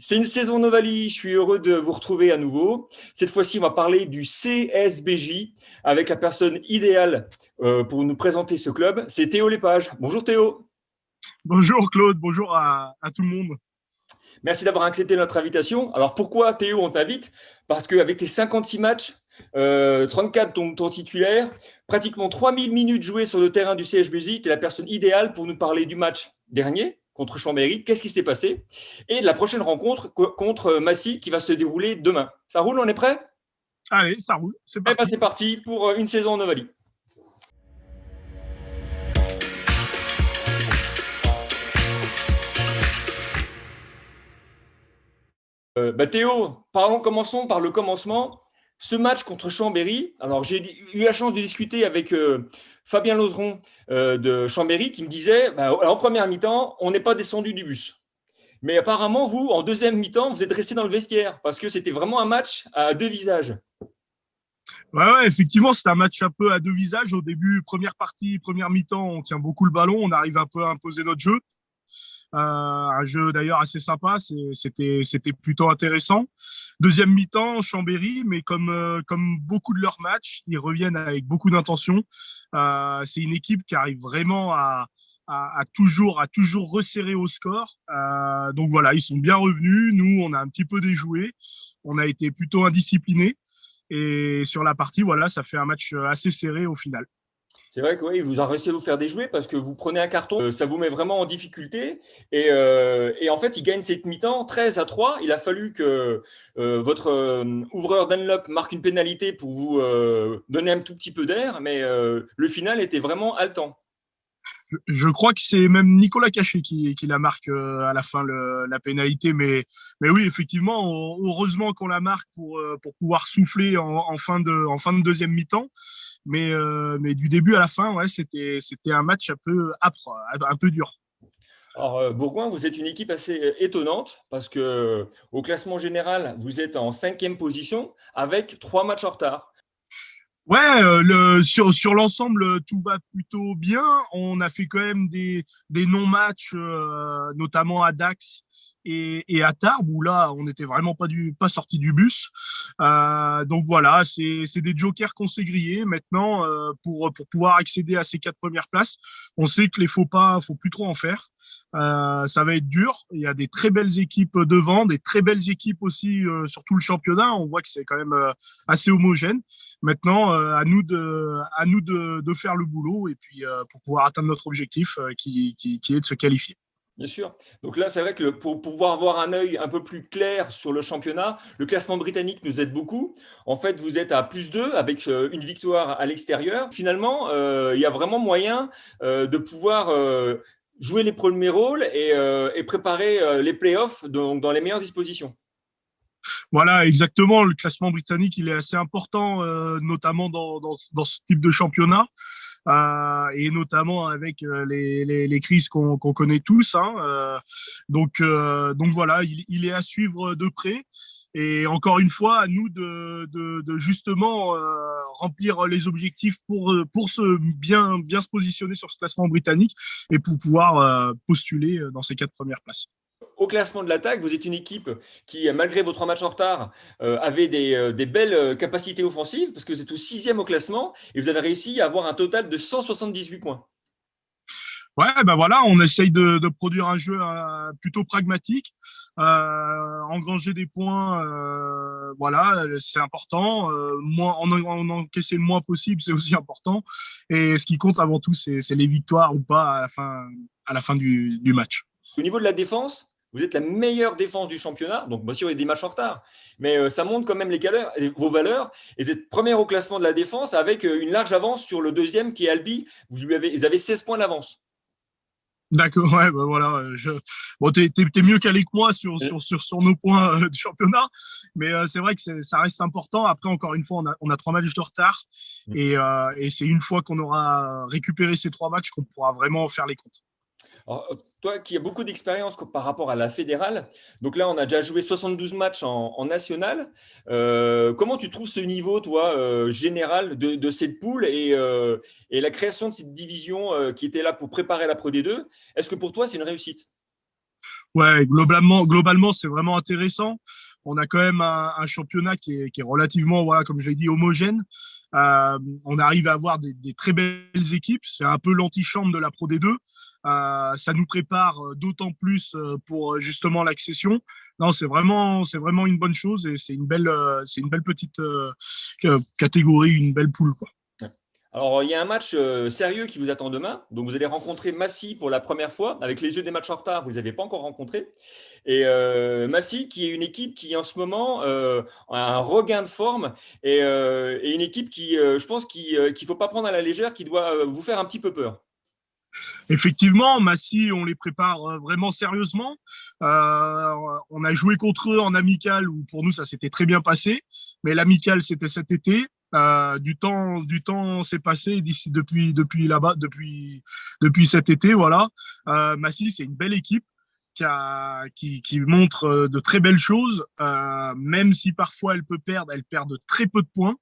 C'est une saison Novali, je suis heureux de vous retrouver à nouveau. Cette fois-ci, on va parler du CSBJ avec la personne idéale pour nous présenter ce club. C'est Théo Lépage. Bonjour Théo. Bonjour Claude, bonjour à tout le monde. Merci d'avoir accepté notre invitation. Alors pourquoi Théo, on t'invite? Parce qu'avec tes 56 matchs, 34 ton titulaire, pratiquement 3000 minutes jouées sur le terrain du CSBJ, tu es la personne idéale pour nous parler du match dernier contre Chambéry. Qu'est-ce qui s'est passé? Et de la prochaine rencontre contre Massy qui va se dérouler demain. Ça roule, on est prêt? Allez, ça roule, c'est Eh ben parti. c'est parti pour une saison en Ovalie. Théo, commençons par le commencement. Ce match contre Chambéry, alors j'ai eu la chance de discuter avec Fabien Lauzeron de Chambéry qui me disait en première mi-temps, on n'est pas descendu du bus. Mais apparemment, vous, en deuxième mi-temps, vous êtes resté dans le vestiaire parce que c'était vraiment un match à deux visages. Ouais, effectivement, c'est un match un peu à deux visages. Au début, première partie, première mi-temps, on tient beaucoup le ballon, on arrive un peu à imposer notre jeu. Un jeu d'ailleurs assez sympa, c'était plutôt intéressant. Deuxième mi-temps, Chambéry, mais comme beaucoup de leurs matchs, ils reviennent avec beaucoup d'intention. C'est une équipe qui arrive vraiment à toujours resserrer au score. Donc voilà, ils sont bien revenus. Nous, on a un petit peu déjoué. On a été plutôt indisciplinés. Et sur la partie, voilà, ça fait un match assez serré au final. C'est vrai que oui, vous avez réussi à vous faire déjouer parce que vous prenez un carton, ça vous met vraiment en difficulté. Et en fait, il gagne cette mi-temps 13-3. Il a fallu que votre ouvreur Dunlop marque une pénalité pour vous donner un tout petit peu d'air, mais le final était vraiment haletant. Je crois que c'est même Nicolas Cachet qui la marque à la fin la pénalité, mais oui, effectivement, heureusement qu'on la marque pour pouvoir souffler en fin de deuxième mi-temps. Mais du début à la fin, ouais, c'était un match un peu âpre, un peu dur. Alors, Bourgoin, vous êtes une équipe assez étonnante parce que au classement général, vous êtes en cinquième position avec trois matchs en retard. Ouais, sur l'ensemble, tout va plutôt bien. On a fait quand même des non-matchs, notamment à Dax et à Tarbes, où là, on n'était vraiment pas sorti du bus. Donc voilà, c'est des jokers qu'on s'est grillés. Maintenant, pour pouvoir accéder à ces quatre premières places, on sait que les faux pas, faut plus trop en faire. Ça va être dur. Il y a des très belles équipes devant, des très belles équipes aussi sur tout le championnat. On voit que c'est quand même assez homogène. Maintenant, à nous de faire le boulot et puis pour pouvoir atteindre notre objectif qui est de se qualifier. Bien sûr. Donc là, c'est vrai que pour pouvoir avoir un œil un peu plus clair sur le championnat, le classement britannique nous aide beaucoup. En fait, vous êtes à +2 avec une victoire à l'extérieur. Finalement, il y a vraiment moyen de pouvoir jouer les premiers rôles et préparer les playoffs dans les meilleures dispositions. Voilà, exactement. Le classement britannique, il est assez important, notamment dans ce type de championnat, et notamment avec les crises qu'on connaît tous. Hein, donc voilà, il est à suivre de près. Et encore une fois, à nous de justement remplir les objectifs pour bien se positionner sur ce classement britannique et pour pouvoir postuler dans ces quatre premières places. Au classement de l'attaque, vous êtes une équipe qui, malgré vos trois matchs en retard, avait des belles capacités offensives, parce que vous êtes au sixième au classement, et vous avez réussi à avoir un total de 178 points. Ouais, ben voilà, on essaye de produire un jeu plutôt pragmatique, engranger des points, voilà, c'est important. En encaisser le moins possible, c'est aussi important. Et ce qui compte avant tout, c'est les victoires ou pas à la fin du match. Au niveau de la défense, vous êtes la meilleure défense du championnat, donc bien sûr, il y a des matchs en retard, mais ça montre quand même vos valeurs, et vous êtes première au classement de la défense avec une large avance sur le deuxième qui est Albi, ils avaient 16 points d'avance. D'accord, ouais, ben voilà. Bon, t'es mieux calé que moi sur nos points du championnat, mais c'est vrai que ça reste important. Après, encore une fois, on a trois matchs de retard, et c'est une fois qu'on aura récupéré ces trois matchs qu'on pourra vraiment faire les comptes. Alors, toi qui as beaucoup d'expérience par rapport à la fédérale, donc là on a déjà joué 72 matchs en national. Comment tu trouves ce niveau, toi, général de cette poule et la création de cette division qui était là pour préparer la Pro D2? Est-ce que pour toi c'est une réussite? Ouais, globalement, c'est vraiment intéressant. On a quand même un championnat qui est relativement, voilà, comme je l'ai dit, homogène. On arrive à avoir des très belles équipes. C'est un peu l'antichambre de la Pro D2. Ça nous prépare d'autant plus pour justement l'accession. Non, c'est vraiment une bonne chose et c'est une belle petite catégorie, une belle poule, quoi. Alors, il y a un match sérieux qui vous attend demain. Donc, vous allez rencontrer Massy pour la première fois. Avec les jeux des matchs en retard, vous ne les avez pas encore rencontrés. Et Massy, qui est une équipe qui, en ce moment, a un regain de forme et une équipe qui, je pense, qu'il ne faut pas prendre à la légère, qui doit vous faire un petit peu peur. Effectivement, Massy, on les prépare vraiment sérieusement. Euh, on a joué contre eux en amical où pour nous ça s'était très bien passé, mais l'amical c'était cet été. Du temps s'est passé d'ici depuis là-bas, depuis cet été, voilà. Massy, c'est une belle équipe qui montre de très belles choses, même si parfois elle perd de très peu de points.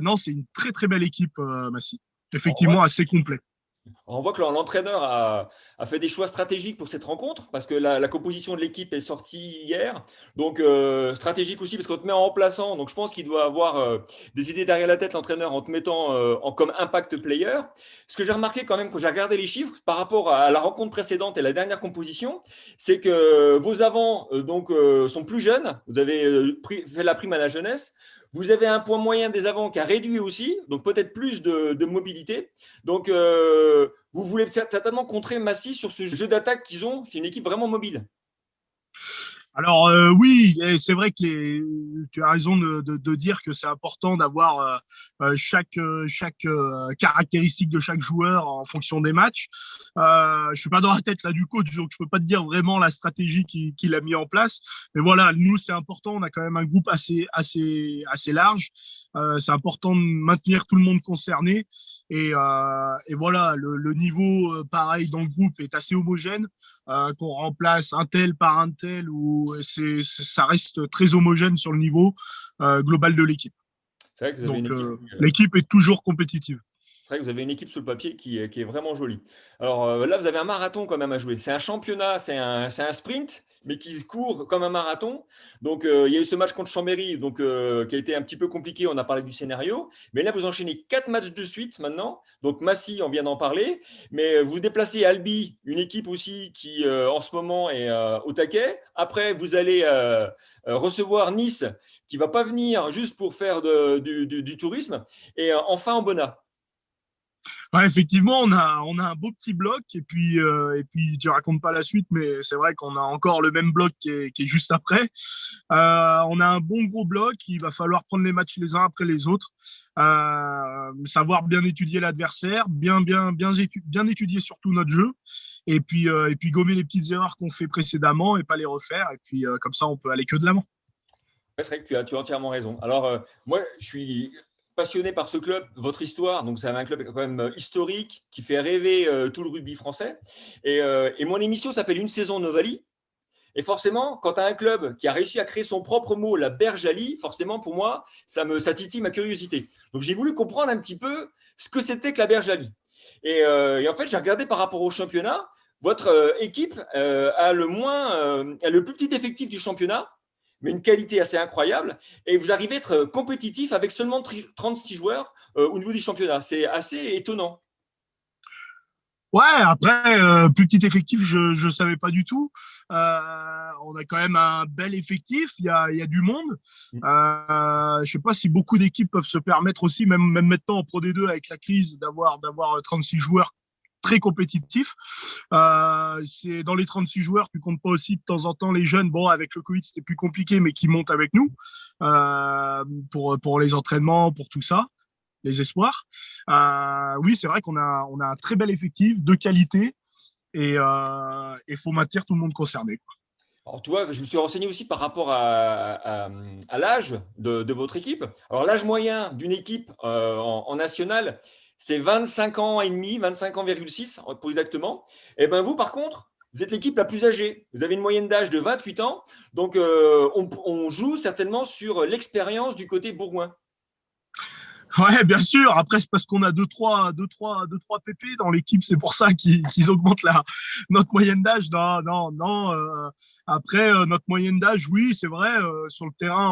Non, c'est une très très belle équipe, Massy. On voit Effectivement, assez complète. On voit que l'entraîneur a fait des choix stratégiques pour cette rencontre, parce que la composition de l'équipe est sortie hier. Donc, stratégique aussi, parce qu'on te met en remplaçant. Donc, je pense qu'il doit avoir des idées derrière la tête, l'entraîneur, en te mettant comme impact player. Ce que j'ai remarqué quand même, quand j'ai regardé les chiffres par rapport à la rencontre précédente et la dernière composition, c'est que vos avants sont plus jeunes. Vous avez fait la prime à la jeunesse. Vous avez un point moyen des avants qui a réduit aussi, donc peut-être plus de mobilité. Donc, vous voulez certainement contrer Massy sur ce jeu d'attaque qu'ils ont. C'est une équipe vraiment mobile. Alors oui, et c'est vrai que tu as raison de dire que c'est important d'avoir chaque caractéristique de chaque joueur en fonction des matchs. Je suis pas dans la tête là du coach, donc je peux pas te dire vraiment la stratégie qu'il a mis en place. Mais voilà, nous c'est important. On a quand même un groupe assez large. C'est important de maintenir tout le monde concerné. Et voilà, le niveau pareil dans le groupe est assez homogène. Qu'on remplace un tel par un tel, ou ça reste très homogène sur le niveau global de l'équipe. C'est vrai que vous avez une Donc équipe. l'équipe est toujours compétitive. C'est vrai que vous avez une équipe sur le papier qui est vraiment jolie. Alors là, vous avez un marathon quand même à jouer. C'est un championnat, c'est un sprint, mais qui se court comme un marathon. Donc, il y a eu ce match contre Chambéry, donc, qui a été un petit peu compliqué. On a parlé du scénario. Mais là, vous enchaînez 4 matchs de suite maintenant. Donc, Massy, on vient d'en parler. Mais vous déplacez Albi, une équipe aussi qui, en ce moment, est au taquet. Après, vous allez recevoir Nice, qui ne va pas venir juste pour faire du tourisme. Et enfin, Ambona. Ouais, effectivement, on a un beau petit bloc, et puis tu racontes pas la suite, mais c'est vrai qu'on a encore le même bloc qui est juste après. On a un bon gros bloc, il va falloir prendre les matchs les uns après les autres, savoir bien étudier l'adversaire, bien étudier surtout notre jeu, et puis gommer les petites erreurs qu'on fait précédemment et pas les refaire, et puis comme ça on peut aller que de l'avant. Ouais, c'est vrai que tu as entièrement raison. Alors, moi, je suis passionné par ce club, votre histoire. Donc, c'est un club quand même historique qui fait rêver tout le rugby français. Et mon émission s'appelle Une saison Novali. Et forcément, quand tu as un club qui a réussi à créer son propre mot, la Bergalie, forcément, pour moi, ça titille ma curiosité. Donc, j'ai voulu comprendre un petit peu ce que c'était que la Bergalie. Et en fait, j'ai regardé par rapport au championnat. Votre équipe a le plus petit effectif du championnat, mais une qualité assez incroyable. Et vous arrivez à être compétitif avec seulement 36 joueurs au niveau du championnat. C'est assez étonnant. Ouais, après, plus petit effectif, je savais pas du tout. On a quand même un bel effectif, il y a du monde. Je sais pas si beaucoup d'équipes peuvent se permettre aussi, même maintenant en Pro D2 avec la crise, d'avoir 36 joueurs très compétitifs. C'est dans les 36 joueurs, tu comptes pas aussi de temps en temps les jeunes. Bon, avec le Covid, c'était plus compliqué, mais qui montent avec nous pour les entraînements, pour tout ça, les espoirs. Oui, c'est vrai qu'on a un très bel effectif de qualité, et il faut maintenir tout le monde concerné, quoi. Alors, tu vois, je me suis renseigné aussi par rapport à l'âge de votre équipe. Alors, l'âge moyen d'une équipe en national, c'est 25 ans et demi, 25 ans,6 pour exactement. Et bien, vous, par contre, vous êtes l'équipe la plus âgée. Vous avez une moyenne d'âge de 28 ans. Donc, on joue certainement sur l'expérience du côté bourgoin. Ouais, bien sûr. Après, c'est parce qu'on a deux, trois pépés dans l'équipe. C'est pour ça qu'ils augmentent notre moyenne d'âge. Non, non, non. Après, notre moyenne d'âge, oui, c'est vrai. Sur le terrain,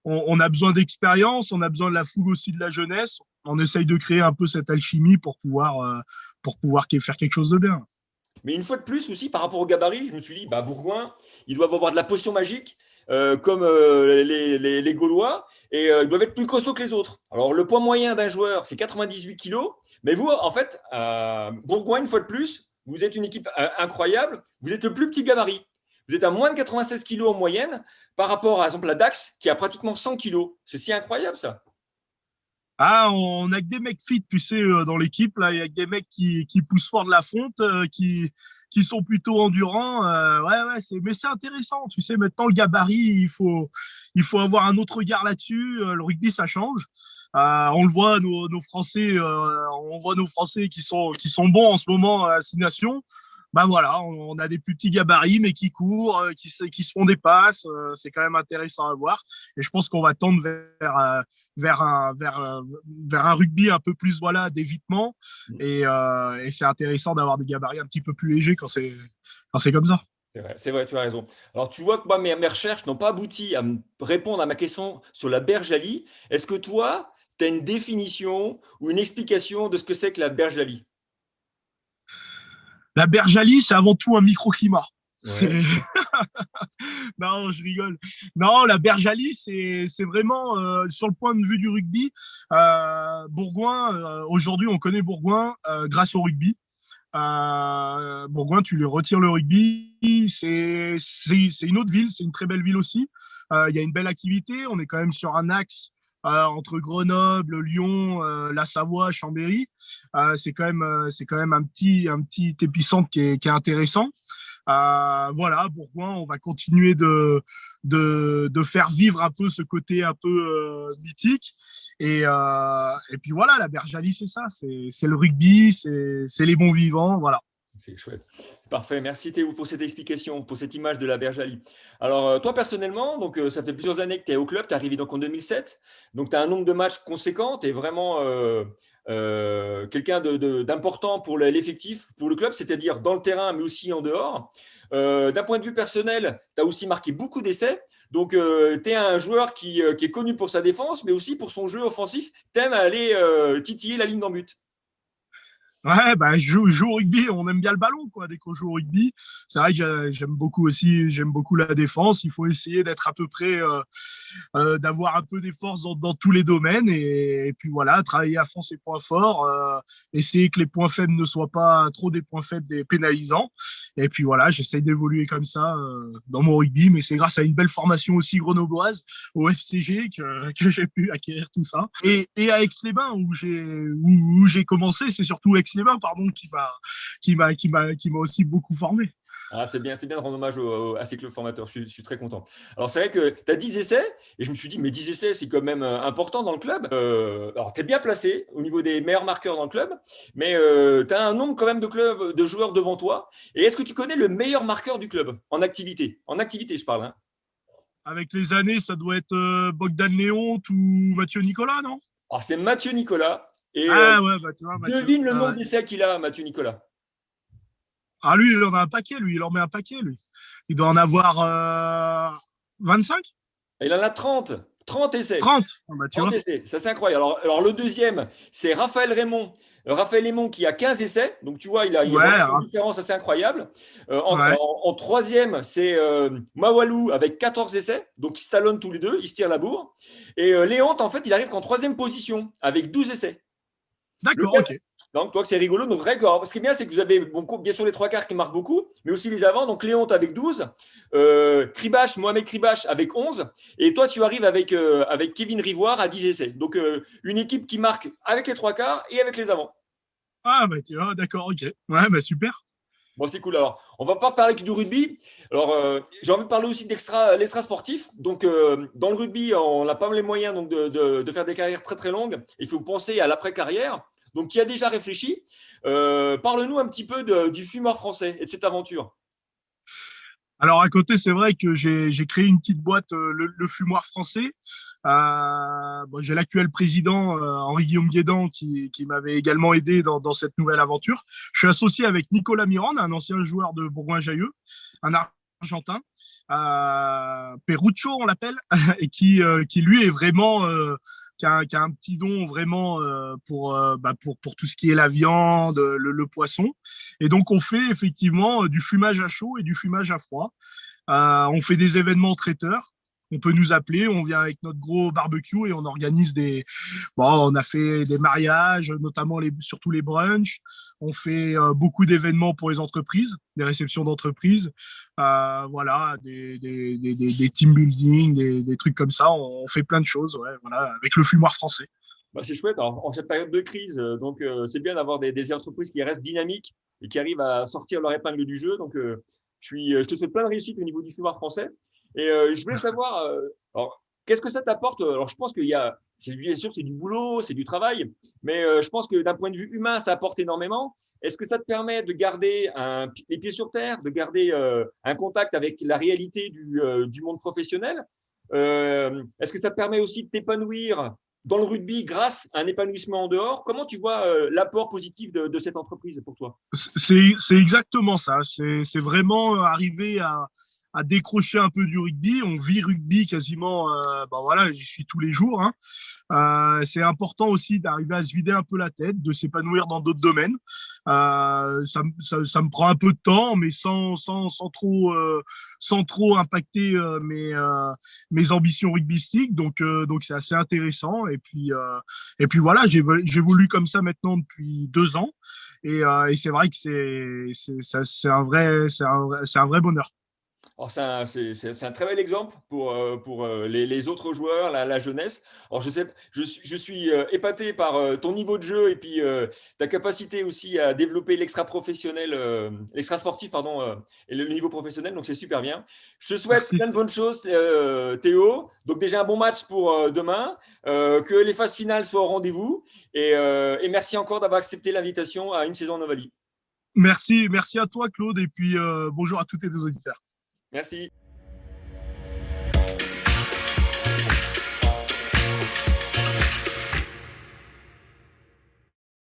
on a besoin d'expérience. On a besoin de la foule aussi de la jeunesse. On essaye de créer un peu cette alchimie pour pouvoir faire quelque chose de bien. Mais une fois de plus aussi, par rapport au gabarit, je me suis dit, bah, Bourgoin, ils doivent avoir de la potion magique, comme les Gaulois, et ils doivent être plus costauds que les autres. Alors, le poids moyen d'un joueur, c'est 98 kilos. Mais vous, en fait, Bourgoin, une fois de plus, vous êtes une équipe incroyable. Vous êtes le plus petit gabarit. Vous êtes à moins de 96 kilos en moyenne par rapport, par exemple, à Dax, qui a pratiquement 100 kilos. C'est si incroyable, ça. Ah, on a que des mecs fit, tu sais, dans l'équipe. Là, il y a que des mecs qui poussent fort de la fonte, qui sont plutôt endurants. Ouais, ouais, mais c'est intéressant. Tu sais, maintenant, le gabarit, il faut avoir un autre regard là-dessus. Le rugby, ça change. On le voit, nos Français, on voit nos Français qui sont bons en ce moment à Six Nations. Bah voilà, on a des plus petits gabarits, mais qui courent, qui se font des passes. C'est quand même intéressant à voir. Et je pense qu'on va tendre vers un rugby un peu plus voilà d'évitement et c'est intéressant d'avoir des gabarits un petit peu plus légers quand c'est comme ça. C'est vrai, tu as raison. Alors, tu vois que moi, mes recherches n'ont pas abouti à me répondre à ma question sur la bergalie. Est-ce que toi, tu as une définition ou une explication de ce que c'est que la bergalie? La bergalie, c'est avant tout un microclimat. Ouais. Non, je rigole. Non, la bergalie, c'est vraiment sur le point de vue du rugby. Bourgoin, aujourd'hui, on connaît Bourgoin grâce au rugby. Bourgoin, tu lui retires le rugby, c'est une autre ville, c'est une très belle ville aussi. Il y a une belle activité, on est quand même sur un axe entre Grenoble, Lyon, la Savoie, Chambéry. C'est quand même un petit épicentre qui est intéressant. Voilà, Bourgoin, on va continuer de faire vivre un peu ce côté un peu mythique. Et puis voilà, la Bergalie, c'est ça, c'est le rugby, c'est les bons vivants, voilà. C'est chouette. Parfait. Merci Théo pour cette explication, pour cette image de la bergalie. Alors, toi personnellement, donc, ça fait plusieurs années que tu es au club, tu es arrivé donc en 2007. Donc, tu as un nombre de matchs conséquent, tu es vraiment quelqu'un d'important pour l'effectif, pour le club, c'est-à-dire dans le terrain, mais aussi en dehors. D'un point de vue personnel, tu as aussi marqué beaucoup d'essais. Donc, tu es un joueur qui est connu pour sa défense, mais aussi pour son jeu offensif. Tu aimes aller titiller la ligne d'en but. Ouais, bah, je joue au rugby, on aime bien le ballon, quoi, dès qu'on joue au rugby. C'est vrai que j'aime beaucoup la défense. Il faut essayer d'être à peu près, d'avoir un peu des forces dans tous les domaines et puis voilà, travailler à fond ses points forts, essayer que les points faibles ne soient pas trop des points faibles des pénalisants. Et puis voilà, j'essaye d'évoluer comme ça dans mon rugby, mais c'est grâce à une belle formation aussi grenobloise au FCG que j'ai pu acquérir tout ça. Et à Aix-les-Bains où j'ai commencé, c'est surtout Aix-les-Bains, pardon, qui m'a aussi beaucoup formé. Ah, c'est bien de rendre hommage à ces clubs formateurs. Je suis très content. Alors, c'est vrai que tu as 10 essais, et je me suis dit, mais 10 essais, c'est quand même important dans le club. Alors, tu es bien placé au niveau des meilleurs marqueurs dans le club, mais tu as un nombre quand même de joueurs devant toi. Et est-ce que tu connais le meilleur marqueur du club en activité? En activité, je parle, hein. Avec les années, ça doit être Bogdan Léon ou Mathieu Nicolas, non? Alors, c'est Mathieu Nicolas. Et Ah ouais, bah tu vois, Mathieu. devine le Ah, nombre ouais. d'essais qu'il a, Mathieu Nicolas. Ah, lui, il en a un paquet, lui. Il en met un paquet, lui. Il doit en avoir 25. Il en a 30. 30 essais. 30. Ah, bah tu 30 vois. essais, ça c'est incroyable. Alors, le deuxième, c'est Raphaël Raymond. Raphaël Raymond qui a 15 essais. Donc tu vois, il y a Ouais, vraiment une différence assez incroyable. ouais. En troisième, c'est Mawalou avec 14 essais. Donc ils se talonnent tous les deux, ils se tirent la bourre. Et Léonte, en fait, il arrive qu'en troisième position avec 12 essais. Le D'accord, gars, ok. donc, toi, c'est rigolo. Donc, record. Ce qui est bien, c'est que vous avez bien sûr les trois quarts qui marquent beaucoup, mais aussi les avants. Donc, Léonte avec 12, Kribache, Mohamed Kribache avec 11, et toi, tu arrives avec Kevin Rivoire à 10 essais. Donc, une équipe qui marque avec les trois quarts et avec les avants. Ah, bah tu vois, d'accord, ok. Ouais, bah super. Bon, c'est cool. Alors, on va pas parler que du rugby. Alors, j'ai envie de parler aussi l'extra sportif. Donc, dans le rugby, on n'a pas les moyens donc, de faire des carrières très, très longues. Il faut penser à l'après-carrière. Donc, qui a déjà réfléchi. Parle-nous un petit peu du fumeur français et de cette aventure. Alors à côté, c'est vrai que j'ai créé une petite boîte, le fumoir français. Bon, j'ai l'actuel président Henri-Guillaume Guédan qui m'avait également aidé dans cette nouvelle aventure. Je suis associé avec Nicolas Miranda, un ancien joueur de Bourgoin-Jallieu, un Argentin, Peruccio on l'appelle, et qui lui est vraiment qui a un petit don vraiment pour tout ce qui est la viande, le poisson. Et donc, on fait effectivement du fumage à chaud et du fumage à froid. On fait des événements traiteurs. On peut nous appeler, on vient avec notre gros barbecue et on organise des. Bon, on a fait des mariages, notamment surtout les brunchs. On fait beaucoup d'événements pour les entreprises, des réceptions d'entreprises. Voilà, des team building, des trucs comme ça. On fait plein de choses, ouais, voilà, avec le fumoir français. Bah, c'est chouette. Alors, en cette période de crise, c'est bien d'avoir des entreprises qui restent dynamiques et qui arrivent à sortir leur épingle du jeu. Donc, je te souhaite plein de réussite au niveau du fumoir français. Et je voulais savoir, alors, qu'est-ce que ça t'apporte? Alors, je pense qu'il y a, c'est bien sûr, c'est du boulot, c'est du travail, mais je pense que d'un point de vue humain, ça apporte énormément. Est-ce que ça te permet de garder les pieds sur terre, de garder un contact avec la réalité du monde professionnel? Est-ce que ça te permet aussi de t'épanouir dans le rugby grâce à un épanouissement en dehors? Comment tu vois l'apport positif de cette entreprise pour toi? C'est exactement ça. C'est vraiment arriver à décrocher un peu du rugby. On vit rugby quasiment, ben voilà, j'y suis tous les jours, hein. C'est important aussi d'arriver à se vider un peu la tête, de s'épanouir dans d'autres domaines. Ça me prend un peu de temps, mais sans trop impacter mes ambitions rugbystiques. Donc c'est assez intéressant. Et puis voilà, j'évolue comme ça maintenant depuis 2 ans. Et c'est vrai que c'est un vrai bonheur. Alors, c'est un très bel exemple pour les autres joueurs, la jeunesse. Alors, je suis épaté par ton niveau de jeu et puis ta capacité aussi à développer l'extra-professionnel, l'extra-sportif, pardon, et le niveau professionnel. Donc, c'est super bien. Je te souhaite Merci. plein de bonnes choses, Théo. Donc, déjà un bon match pour demain, que les phases finales soient au rendez-vous. Et merci encore d'avoir accepté l'invitation à une saison en Ovalie. Merci à toi, Claude, et puis bonjour à toutes et tous auditeurs. Merci.